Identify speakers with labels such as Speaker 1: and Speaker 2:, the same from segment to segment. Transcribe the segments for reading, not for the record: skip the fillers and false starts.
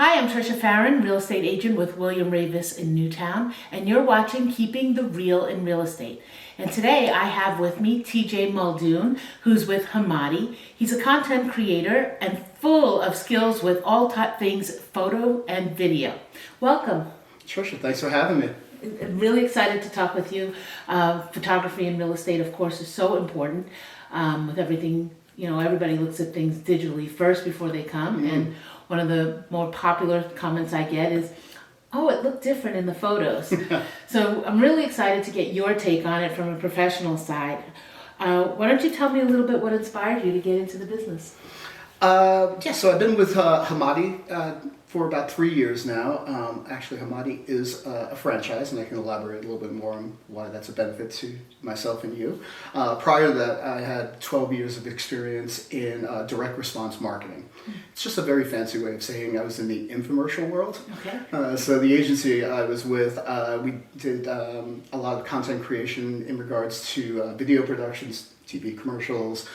Speaker 1: Hi, I'm Tricia Farin, real estate agent with William Ravis in Newtown, and you're watching Keeping the Real in Real Estate. And today I have with me TJ Muldoon, who's with Hommati. He's a content creator and full of skills with all type things photo and video. Welcome.
Speaker 2: Tricia, thanks for having me.
Speaker 1: I'm really excited to talk with you. Photography and real estate, of course, is so important with everything. You know, everybody looks at things digitally first before they come.
Speaker 2: Mm-hmm.
Speaker 1: And one of the more popular comments I get is, oh, it looked different in the photos. So I'm really excited to get your take on it from a professional side. Why don't you tell me a little bit what inspired you to get into the business?
Speaker 2: So I've been with Hommati for about 3 years now. Actually, Hommati is a franchise, and I can elaborate a little bit more on why that's a benefit to myself and you. Prior to that, I had 12 years of experience in direct response marketing. It's just a very fancy way of saying I was in the infomercial world.
Speaker 1: Okay.
Speaker 2: So the agency I was with, we did a lot of content creation in regards to video productions, TV commercials,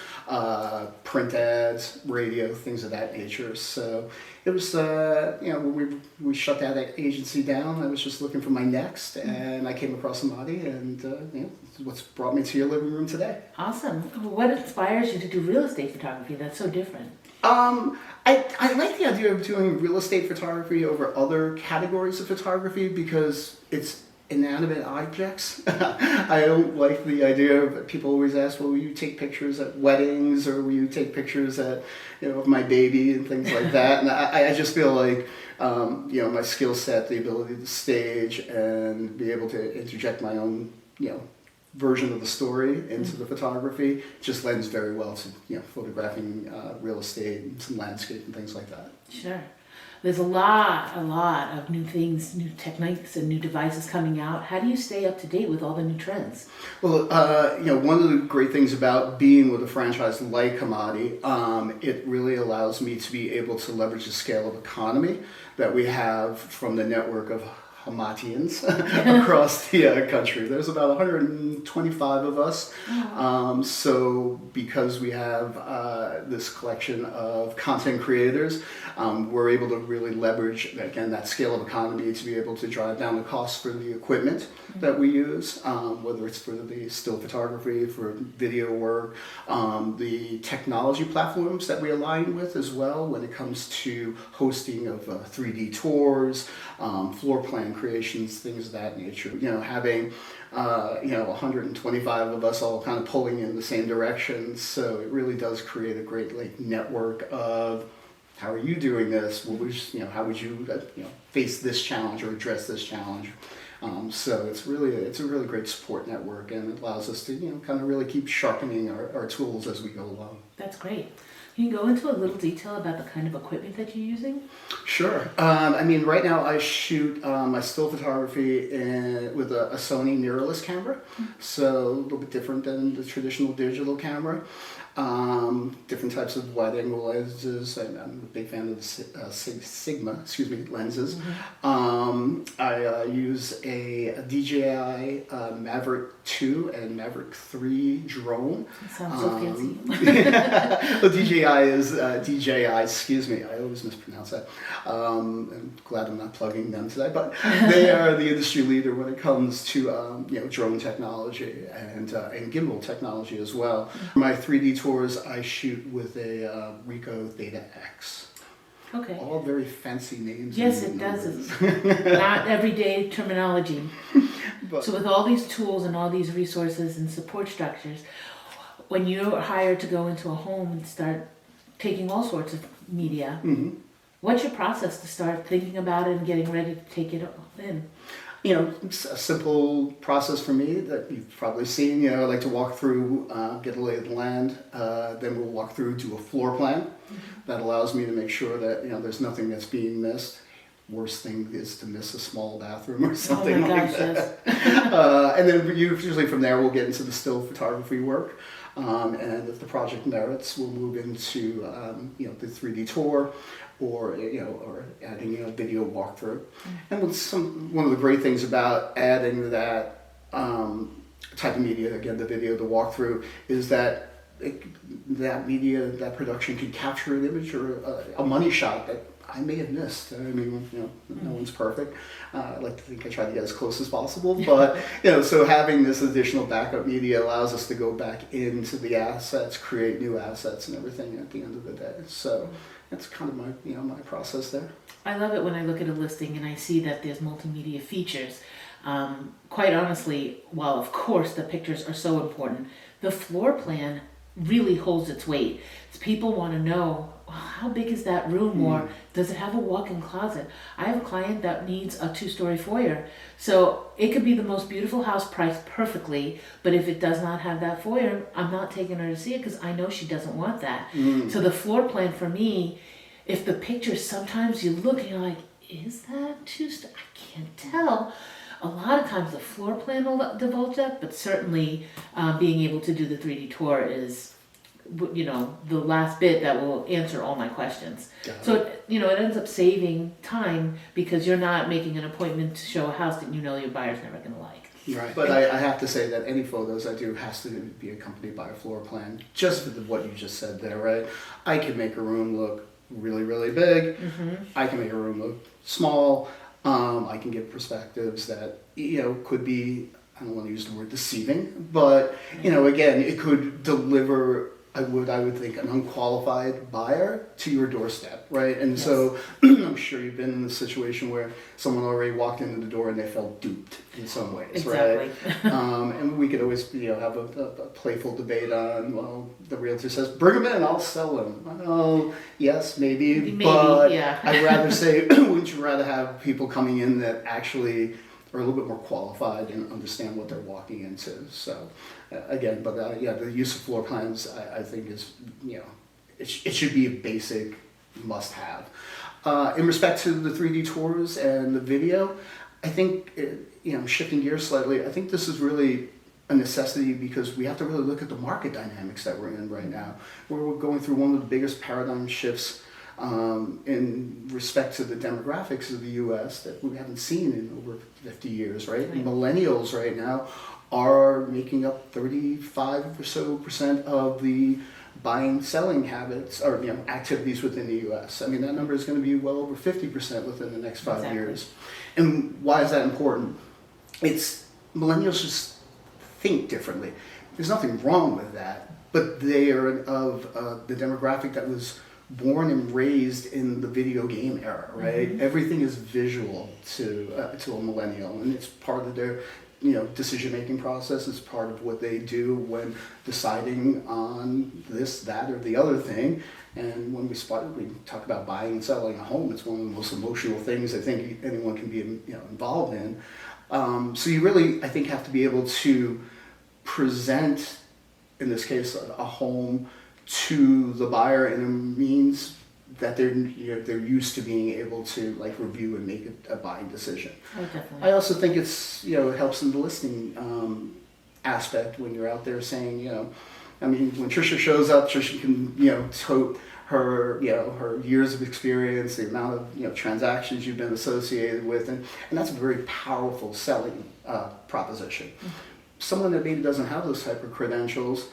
Speaker 2: print ads, radio, things of that nature. So it was, when we shut that agency down, I was just looking for my next, and I came across Hommati, and this is what's brought me to your living room today.
Speaker 1: Awesome. What inspires you to do real estate photography? That's so different.
Speaker 2: I like the idea of doing real estate photography over other categories of photography because it's inanimate objects. I don't like the idea of people always ask, well, will you take pictures at weddings or will you take pictures at, of my baby and things like that. And I just feel like, my skill set, the ability to stage and be able to interject my own, version of the story into the photography just lends very well to, photographing real estate and some landscape and things like that.
Speaker 1: Sure. There's a lot of new things, new techniques and new devices coming out. How do you stay up to date with all the new trends?
Speaker 2: Well, one of the great things about being with a franchise like Hommati, it really allows me to be able to leverage the scale of economy that we have from the network of Hommatians across the country. There's about 125 of us. So because we have this collection of content creators, we're able to really leverage, again, that scale of economy to be able to drive down the costs for the equipment that we use, whether it's for the still photography, for video work, the technology platforms that we align with as well when it comes to hosting of 3D tours, floor plan creations, things of that nature. Having 125 of us all kind of pulling in the same direction, so it really does create a great network of how are you doing this? How would you face this challenge or address this challenge? So it's a really great support network, and it allows us to kind of really keep sharpening our tools as we go along.
Speaker 1: That's great. Can you go into a little detail about the kind of equipment that you're using?
Speaker 2: Sure. Right now I shoot my still photography with a Sony mirrorless camera, so a little bit different than the traditional digital camera. Different types of wide angle lenses. I'm a big fan of the Sigma, lenses. I use a DJI Maverick 2 and Maverick 3 drone.
Speaker 1: That sounds so fancy.
Speaker 2: Well, DJI is DJI, excuse me, I always mispronounce that. I'm glad I'm not plugging them today, but they are the industry leader when it comes to drone technology and gimbal technology as well. My 3D tours I shoot with a Ricoh Theta X.
Speaker 1: Okay.
Speaker 2: All very fancy names.
Speaker 1: Yes, it does. It's not everyday terminology. So with all these tools and all these resources and support structures, when you're hired to go into a home and start taking all sorts of media, what's your process to start thinking about it and getting ready to take it in?
Speaker 2: It's a simple process for me that you've probably seen. I like to walk through, get a lay of the land, then we'll walk through, do a floor plan. That allows me to make sure that there's nothing that's being missed. Worst thing is to miss a small bathroom or something like that. Yes. And then usually from there we'll get into the still photography work. And if the project merits, we'll move into the 3D tour, or adding a video walkthrough. And one of the great things about adding that type of media, again the video, the walkthrough, is that that media, that production can capture an image or a money shot that I may have missed. I mean, no one's perfect. I like to think I try to get as close as possible, but so having this additional backup media allows us to go back into the assets, create new assets and everything at the end of the day. So that's kind of my, my process there.
Speaker 1: I love it when I look at a listing and I see that there's multimedia features. Quite honestly, while of course the pictures are so important, the floor plan really holds its weight. People want to know, well, how big is that room, or does it have a walk-in closet? I have a client that needs a 2-story foyer, so it could be the most beautiful house priced perfectly, but if it does not have that foyer, I'm not taking her to see it because I know she doesn't want that. So the floor plan for me, if the pictures, sometimes you look and you're like, is that 2-story? I can't tell. A lot of times the floor plan will divulge that, but certainly being able to do the 3D tour is, the last bit that will answer all my questions. So, it ends up saving time because you're not making an appointment to show a house that your buyer's never going to like.
Speaker 2: Right, but I have to say that any photos I do has to be accompanied by a floor plan, just for what you just said there, right? I can make a room look really, really big. I can make a room look small. I can give perspectives that, could be, I don't want to use the word deceiving, but, again, it could deliver, I would think, an unqualified buyer to your doorstep, right? And so I'm sure you've been in a situation where someone already walked into the door and they felt duped in some ways, right? And we could always, have a playful debate on, well, the realtor says, bring them in, I'll sell them. Oh, yes, maybe, but I'd rather say, wouldn't you rather have people coming in that actually are a little bit more qualified and understand what they're walking into? So again, but the use of floor plans, I think is, it should be a basic must-have. In respect to the 3D tours and the video, I think, shifting gears slightly, I think this is really a necessity because we have to really look at the market dynamics that we're in right now. We're going through one of the biggest paradigm shifts in respect to the demographics of the U.S. that we haven't seen in over 50 years, right? Millennials right now are making up 35% or so of the buying, selling habits or activities within the U.S. I mean, that number is going to be well over 50% within the next 5 years. And why is that important? It's millennials just think differently. There's nothing wrong with that, but they are of the demographic that was born and raised in the video game era, right? Everything is visual to a millennial, and it's part of their decision-making process. It's part of what they do when deciding on this, that, or the other thing. And when we talk about buying and selling a home, it's one of the most emotional things I think anyone can be involved in. So you really, I think, have to be able to present, in this case, a home to the buyer in a means that they're used to being able to review and make a buying decision.
Speaker 1: Oh, definitely.
Speaker 2: I also think it's it helps in the listing aspect when you're out there saying I mean, when Tricia shows up, Tricia can tote her her years of experience, the amount of transactions you've been associated with, and that's a very powerful selling proposition. Someone that maybe doesn't have those type of credentials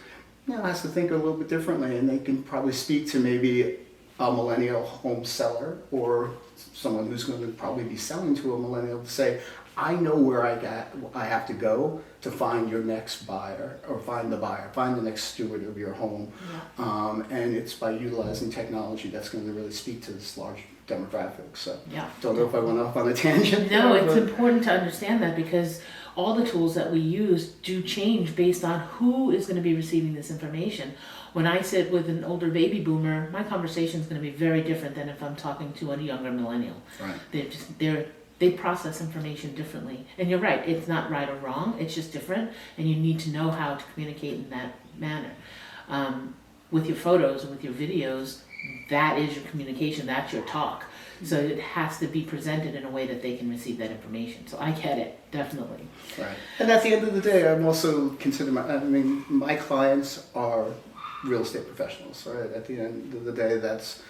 Speaker 2: has to think a little bit differently, and they can probably speak to maybe a millennial home seller or someone who's going to probably be selling to a millennial to say, I know where I have to go to find your next buyer, or find the next steward of your home. And it's by utilizing technology that's going to really speak to this large demographic. So don't know if I went off on a tangent.
Speaker 1: No, it's important to understand that because all the tools that we use do change based on who is going to be receiving this information. When I sit with an older baby boomer, my conversation is going to be very different than if I'm talking to a younger millennial.
Speaker 2: Right.
Speaker 1: They process information differently. And you're right, it's not right or wrong, it's just different, and you need to know how to communicate in that manner. With your photos and with your videos, that is your communication, that's your talk. So it has to be presented in a way that they can receive that information. So I get it, definitely.
Speaker 2: Right. And at the end of the day, I'm also consider my clients are real estate professionals, right? At the end of the day, that's,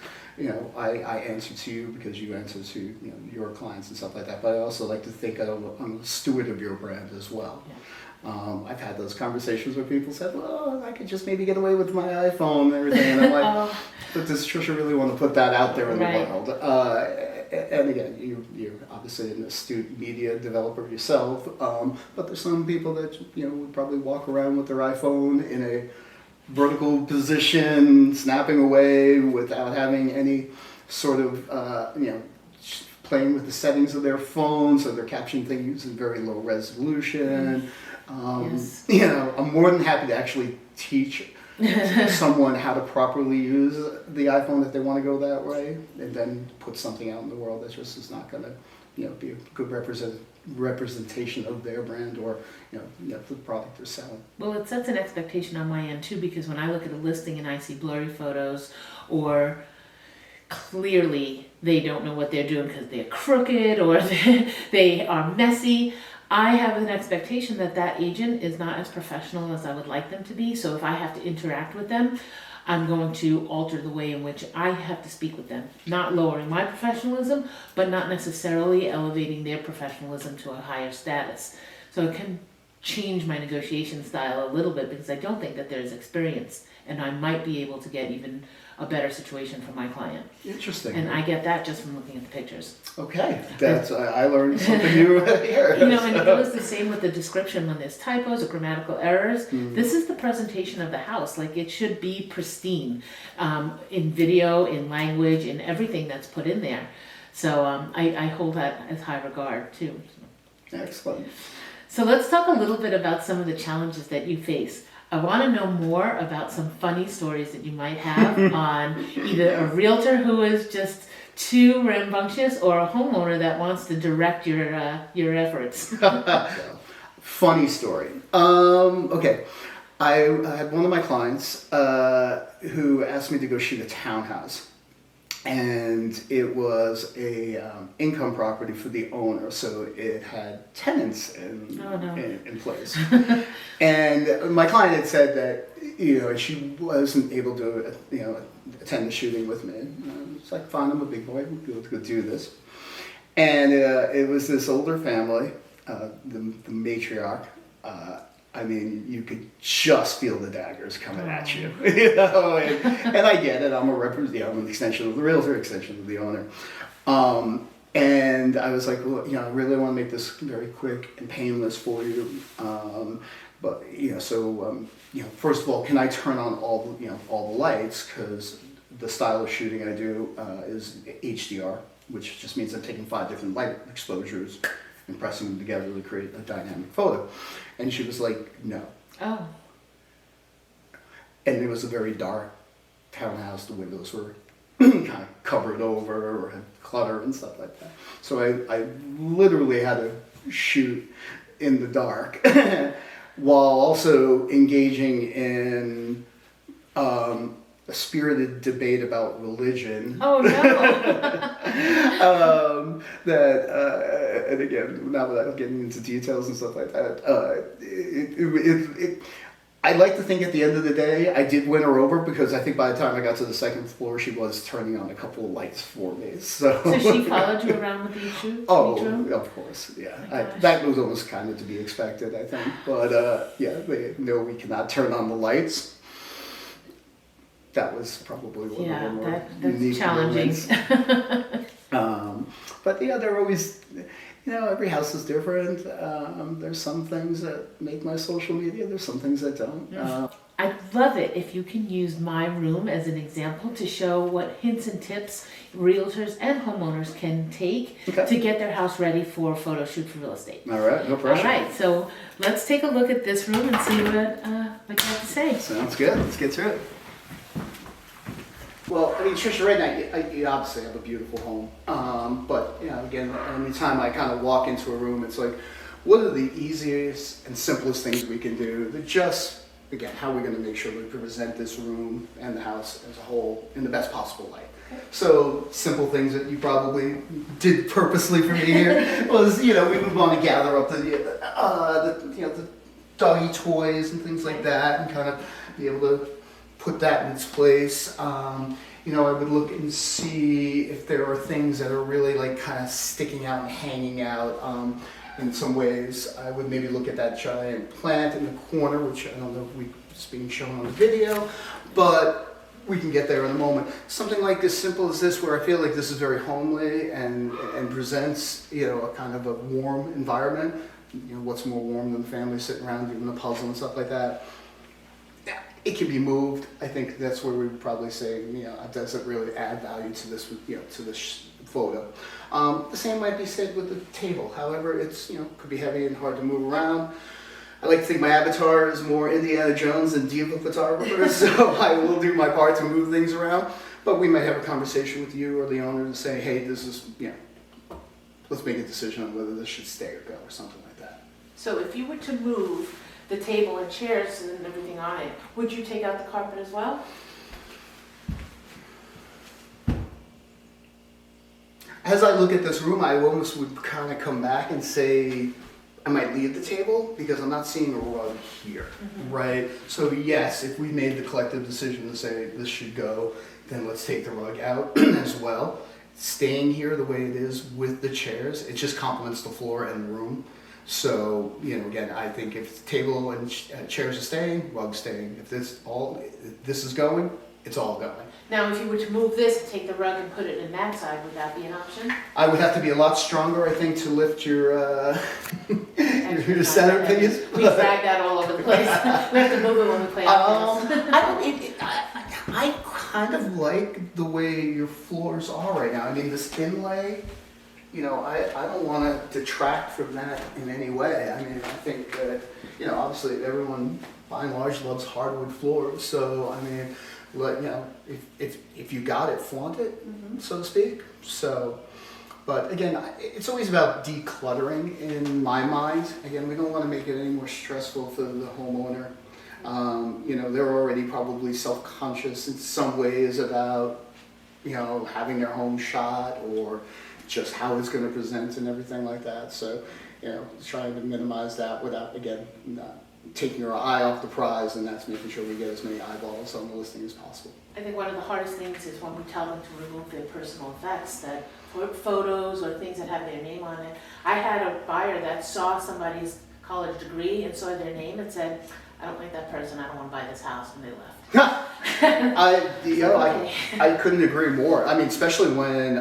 Speaker 2: I answer to you because you answer to, your clients and stuff like that. But I also like to think I'm a steward of your brand as well. I've had those conversations where people said, well, I could just maybe get away with my iPhone and everything. And I'm like, But does Tricia really want to put that out there in
Speaker 1: Right.
Speaker 2: the world? And again, you're obviously an astute media developer yourself, but there's some people that would probably walk around with their iPhone in a vertical position, snapping away without having any sort of playing with the settings of their phone, so they're capturing things in very low resolution.
Speaker 1: Yes.
Speaker 2: I'm more than happy to actually teach someone how to properly use the iPhone if they want to go that way, and then put something out in the world that just is not going to, be a good representation of their brand or, the product they're selling.
Speaker 1: Well, it sets an expectation on my end too, because when I look at a listing and I see blurry photos, or clearly they don't know what they're doing because they're crooked or they are messy, I have an expectation that that agent is not as professional as I would like them to be. So if I have to interact with them, I'm going to alter the way in which I have to speak with them. Not lowering my professionalism, but not necessarily elevating their professionalism to a higher status. So it can change my negotiation style a little bit, because I don't think that there's experience, and I might be able to get even a better situation for my client.
Speaker 2: Interesting.
Speaker 1: And I get that just from looking at the pictures.
Speaker 2: Okay, that's I learned something new here.
Speaker 1: And it goes the same with the description when there's typos or grammatical errors.
Speaker 2: Mm-hmm.
Speaker 1: This is the presentation of the house. Like, it should be pristine, in video, in language, in everything that's put in there. So I hold that as high regard too.
Speaker 2: Excellent.
Speaker 1: So let's talk a little bit about some of the challenges that you face. I want to know more about some funny stories that you might have on either a realtor who is just too rambunctious, or a homeowner that wants to direct your efforts.
Speaker 2: Funny story. Okay, I had one of my clients who asked me to go shoot a townhouse. And it was a income property for the owner, so it had tenants in place. And my client had said that she wasn't able to attend the shooting with me. It's like, fine, I'm a big boy, we'll go do this. And it was this older family, the matriarch. I mean, you could just feel the daggers coming at you, and I get it. I'm I'm an extension of the realtor, extension of the owner. And I was like, well, I really want to make this very quick and painless for you. But first of all, can I turn on all the lights? Because the style of shooting I do is HDR, which just means I'm taking 5 different light exposures and pressing them together to create a dynamic photo. And she was like, no.
Speaker 1: Oh.
Speaker 2: And it was a very dark townhouse. The windows were kind of covered over or had clutter and stuff like that. So I literally had to shoot in the dark while also engaging in a spirited debate about religion.
Speaker 1: Oh no!
Speaker 2: And again, now that I'm getting into details and stuff like that, I'd like to think at the end of the day I did win her over, because I think by the time I got to the second floor, she was turning on a couple of lights for me. So
Speaker 1: she followed you around with each room?
Speaker 2: Oh, of course, yeah. That was almost kind of to be expected, I think. But they know we cannot turn on the lights. That was probably one of the more unique
Speaker 1: challenging.
Speaker 2: But they're always, every house is different. There's some things that make my social media. There's some things that don't.
Speaker 1: I'd love it if you can use my room as an example to show what hints and tips realtors and homeowners can take to get their house ready for a photo shoot for real estate.
Speaker 2: All right, no pressure.
Speaker 1: All right, so let's take a look at this room and see what you have to say.
Speaker 2: Sounds good. Let's get through it. Well, I mean, Tricia, right now, you obviously have a beautiful home. But, again, anytime I kind of walk into a room, it's like, what are the easiest and simplest things we can do to just, again, how are we going to make sure we present this room and the house as a whole in the best possible light? So, simple things that you probably did purposely for me here was, we would want to gather up the doggy toys and things like that, and kind of be able to put that in its place. I would look and see if there are things that are really like kind of sticking out and hanging out. In some ways, I would maybe look at that giant plant in the corner, which I don't know if it's being shown on the video, but we can get there in a moment. Something like as simple as this, where I feel like this is very homely and presents, you know, a kind of a warm environment. You know, what's more warm than the family sitting around doing a puzzle and stuff like that. It can be moved. I think that's where we would probably say, you know, it doesn't really add value to this, you know, to this photo. The same might be said with the table. However, it's, you know, could be heavy and hard to move around. I like to think my avatar is more Indiana Jones than diva photographer, so I will do my part to move things around. But we might have a conversation with you or the owner and say, hey, this is, you know, let's make a decision on whether this should stay or go or something like that.
Speaker 1: So if you were to move the table and chairs and everything on it, would you take out the carpet as well?
Speaker 2: As I look at this room, I almost would kind of come back and say, I might leave the table because I'm not seeing a rug here, right? So yes, if we made the collective decision to say this should go, then let's take the rug out as well. Staying here the way it is with the chairs, it just complements the floor and the room. So, you know, again, I think if the table and chairs are staying, rug's staying. If this is going, it's all going.
Speaker 1: Now, if you were to move this, take the rug and put it in that side, would that be an option?
Speaker 2: I would have to be a lot stronger, I think, to lift your your centerpiece.
Speaker 1: We drag that all over the place. We have to move it when we play
Speaker 2: I kind of like the way your floors are right now. I mean, this inlay, you know, I don't want to detract from that in any way. I mean, I think that, you know, obviously everyone by and large loves hardwood floors. So, I mean, you know, if you got it, flaunt it, so to speak. So, but again, it's always about decluttering in my mind. Again, we don't want to make it any more stressful for the homeowner. You know, they're already probably self-conscious in some ways about, you know, having their home shot or just how it's going to present and everything like that. So, you know, trying to minimize that without, again, not taking our eye off the prize, and that's making sure we get as many eyeballs on the listing as possible.
Speaker 1: I think one of the hardest things is when we tell them to remove their personal effects, that photos or things that have their name on it. I had a buyer that saw somebody's college degree and saw their name and said, I don't like that person, I don't want to buy this house, and they left.
Speaker 2: I couldn't agree more. I mean, especially when,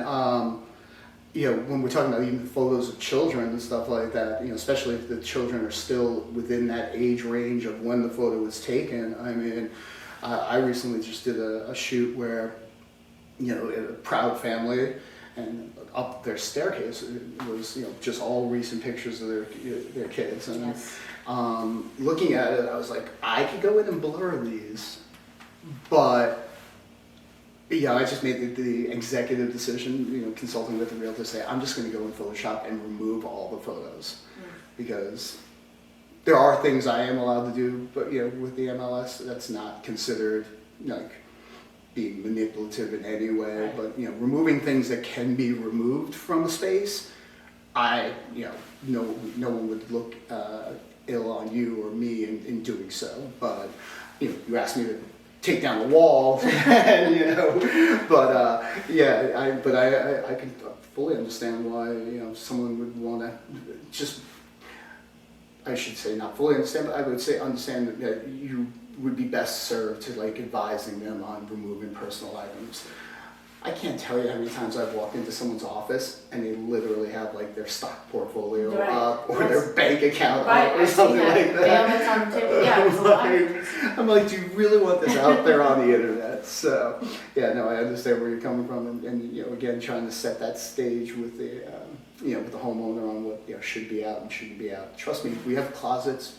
Speaker 2: you know, when we're talking about even photos of children and stuff like that, you know, especially if the children are still within that age range of when the photo was taken. I mean, I recently just did a shoot where, you know, a proud family, and up their staircase it was, you know, just all recent pictures of their kids. And
Speaker 1: yes.
Speaker 2: Looking at it, I was like, I could go in and blur these, but yeah, I just made the executive decision, you know, consulting with the realtor, say I'm just going to go in Photoshop and remove all the photos because there are things I am allowed to do, but you know, with the MLS, that's not considered like being manipulative in any way.
Speaker 1: Right.
Speaker 2: But you know, removing things that can be removed from a space, you know, no one would look ill on you or me in doing so. But you know, you asked me to take down the wall, and, you know, but yeah, I can fully understand why, you know, someone would want to just, I should say not fully understand, but I would say understand that you would be best served to like advising them on removing personal items. I can't tell you how many times I've walked into someone's office and they literally have like their stock portfolio up or their bank account up or something like that. I'm like, do you really want this out there on the internet? So, yeah, no, I understand where you're coming from, and you know, again, trying to set that stage with the, you know, with the homeowner on what, you know, should be out and shouldn't be out. Trust me, we have closets.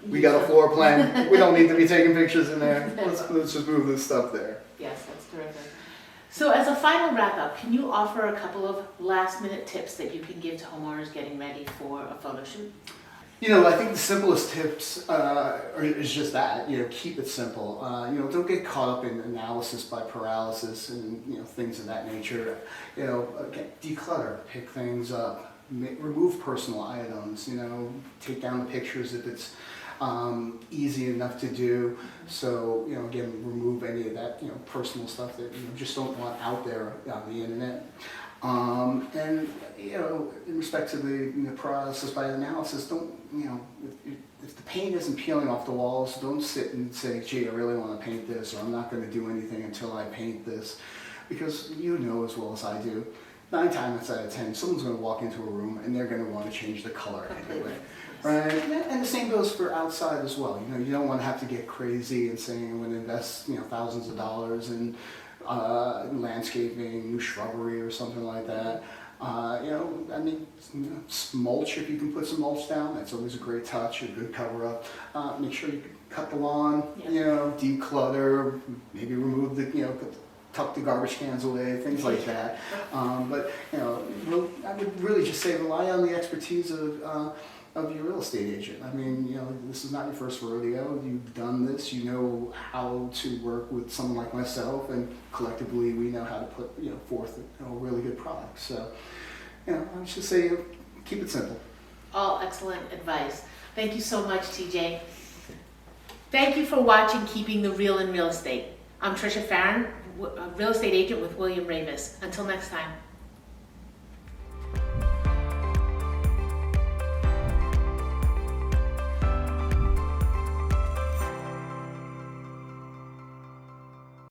Speaker 2: We got a floor plan. We don't need to be taking pictures in there. Let's just move this stuff there.
Speaker 1: Yes, that's terrific. So as a final wrap up, can you offer a couple of last minute tips that you can give to homeowners getting ready for a photo shoot?
Speaker 2: You know, I think the simplest tips is just that, you know, keep it simple. You know, don't get caught up in analysis by paralysis and, you know, things of that nature. You know, again, declutter, pick things up, remove personal items, you know, take down the pictures if it's easy enough to do. So, you know, again, remove any of that, you know, personal stuff that you just don't want out there on the internet. And, you know, in respect to the paralysis by analysis, don't, you know, if the paint isn't peeling off the walls, don't sit and say, gee, I really want to paint this, or I'm not going to do anything until I paint this. Because you know as well as I do, 9 times out of 10, someone's going to walk into a room and they're going to want to change the color anyway. Right? And the same goes for outside as well. You know, you don't want to have to get crazy and saying I'm going to invest, you know, thousands of dollars in landscaping, new shrubbery or something like that. You know, I mean, mulch, if you can put some mulch down, that's always a great touch, a good cover up. Make sure you cut the lawn, you know, declutter, maybe remove the, you know, tuck the garbage cans away, things like that. But, you know, I would really just say rely on the expertise of your real estate agent. I mean, you know, this is not your first rodeo. You've done this. You know how to work with someone like myself, and collectively we know how to put, you know, forth a really good product. So, you know, I would just say keep it simple.
Speaker 1: All excellent advice. Thank you so much, TJ. Thank you for watching Keeping the Real in Real Estate. I'm Tricia Farin, a real estate agent with William Ravis. Until next time.